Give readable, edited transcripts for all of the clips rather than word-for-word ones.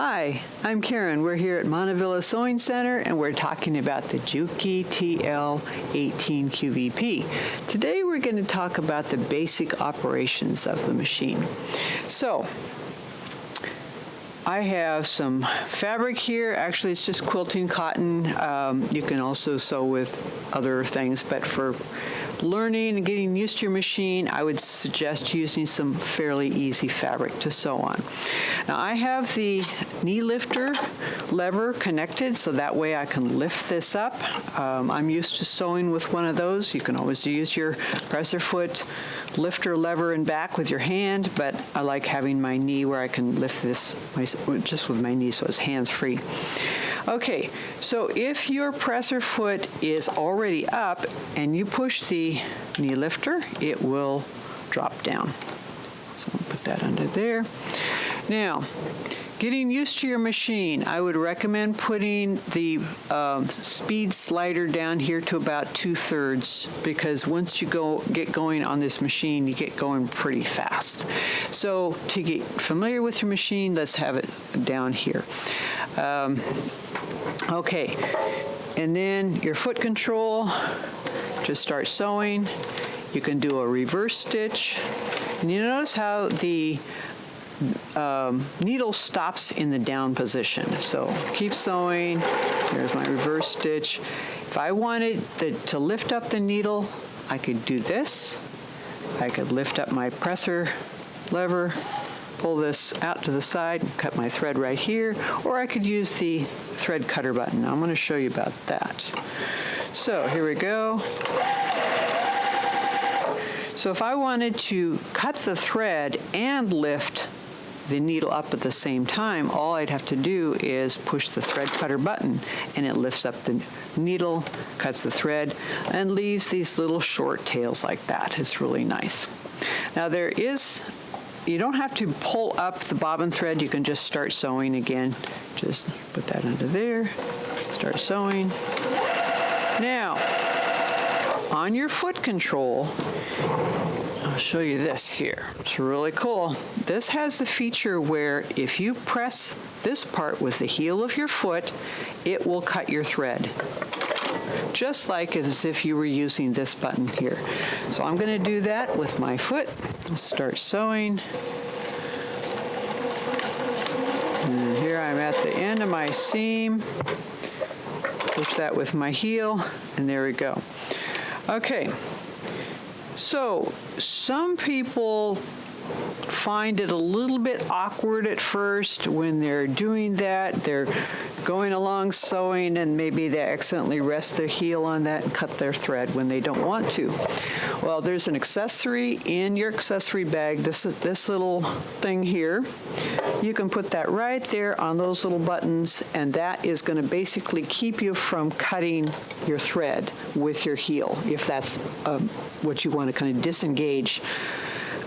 Hi, I'm Karen. We're here at Montavilla Sewing Center and we're talking about the Juki TL-18Q. Today we're going to talk about the basic operations of the machine. So, I have some fabric here. Actually, it's just quilting cotton. You can also sew with other things, but for learning and getting used to your machine, I would suggest using some fairly easy fabric to sew on. Now, I have the knee lifter lever connected, so that way I can lift this up. I'm used to sewing with one of those. You can always use your presser foot lifter lever and back with your hand, but I like having my knee where I can lift this just with my knee so it's hands-free. Okay, so if your presser foot is already up and you push the knee lifter, it will drop down. So I'll put that under there. Now, getting used to your machine, I would recommend putting the speed slider down here to about 2/3, because once you get going on this machine, you get going pretty fast. So to get familiar with your machine, let's have it down here. Okay, and then your foot control, just start sewing. You can do a reverse stitch, and you notice how the needle stops in the down position. So keep sewing. Here's my reverse stitch. If I wanted to lift up the needle, I could do this. I could lift up my presser lever, pull this out to the side, and cut my thread right here, or I could use the thread cutter button. I'm going to show you about that. So here we go. So if I wanted to cut the thread and lift the needle up at the same time, all I'd have to do is push the thread cutter button, and it lifts up the needle, cuts the thread, and leaves these little short tails like that. It's really nice. Now you don't have to pull up the bobbin thread. You can just start sewing again. Just put that under there, start sewing. Now, on your foot control, I'll show you this here. It's really cool. This has the feature where if you press this part with the heel of your foot, it will cut your thread, just like as if you were using this button here. So I'm going to do that with my foot. Start sewing. And here I'm at the end of my seam. Push that with my heel, and there we go. Okay. So some people find it a little bit awkward at first when they're doing that. They're going along sewing and maybe they accidentally rest their heel on that and cut their thread when they don't want to. Well, there's an accessory in your accessory bag. This is this little thing here. You can put that right there on those little buttons, and that is going to basically keep you from cutting your thread with your heel, if that's what you want to kind of disengage.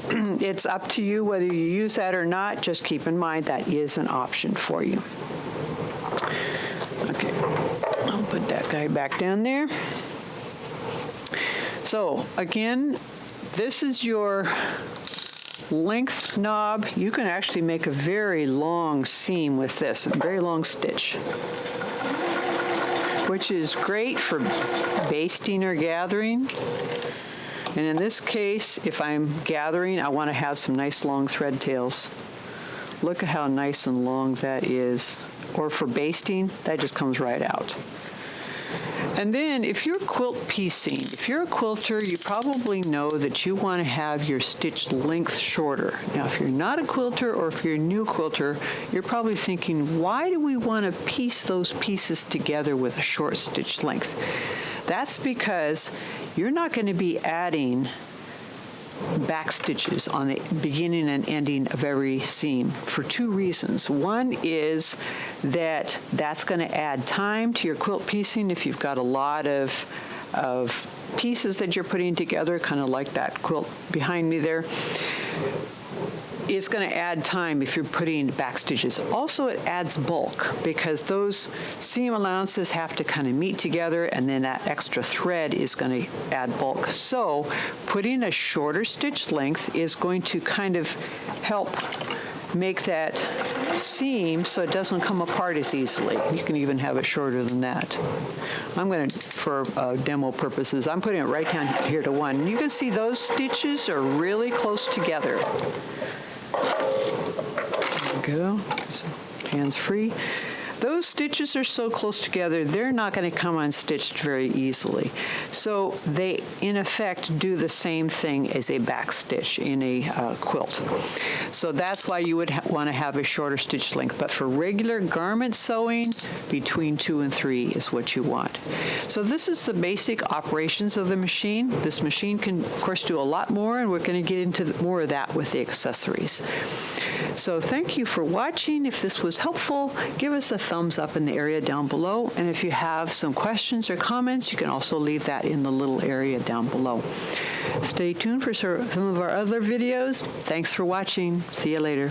It's up to you whether you use that or not. Just keep in mind that is an option for you. Okay, I'll put that guy back down there. So again, this is your length knob. You can actually make a very long seam with this, a very long stitch, which is great for basting or gathering. And in this case, if I'm gathering, I want to have some nice long thread tails. Look at how nice and long that is. Or for basting, that just comes right out. And then if you're quilt piecing, if you're a quilter, you probably know that you want to have your stitch length shorter. Now, if you're not a quilter or if you're a new quilter, you're probably thinking, why do we want to piece those pieces together with a short stitch length? That's because you're not going to be adding back stitches on the beginning and ending of every seam for two reasons. One is that that's going to add time to your quilt piecing if you've got a lot of pieces that you're putting together, kind of like that quilt behind me there. It's going to add time if you're putting back stitches. Also, it adds bulk because those seam allowances have to kind of meet together, and then that extra thread is going to add bulk. So putting a shorter stitch length is going to kind of help make that seam so it doesn't come apart as easily. You can even have it shorter than that. I'm going to, for demo purposes, I'm putting it right down here to 1. You can see those stitches are really close together. There we go. So, hands free. Those stitches are so close together, they're not going to come unstitched very easily. So they, in effect, do the same thing as a back stitch in a quilt. So that's why you would want to have a shorter stitch length. But for regular garment sewing, between 2 and 3 is what you want. So this is the basic operations of the machine. This machine can, of course, do a lot more, and we're going to get into more of that with the accessories. So thank you for watching. If this was helpful, give us a thumbs up in the area down below. And if you have some questions or comments, you can also leave that in the little area down below. Stay tuned for some of our other videos. Thanks for watching. See you later.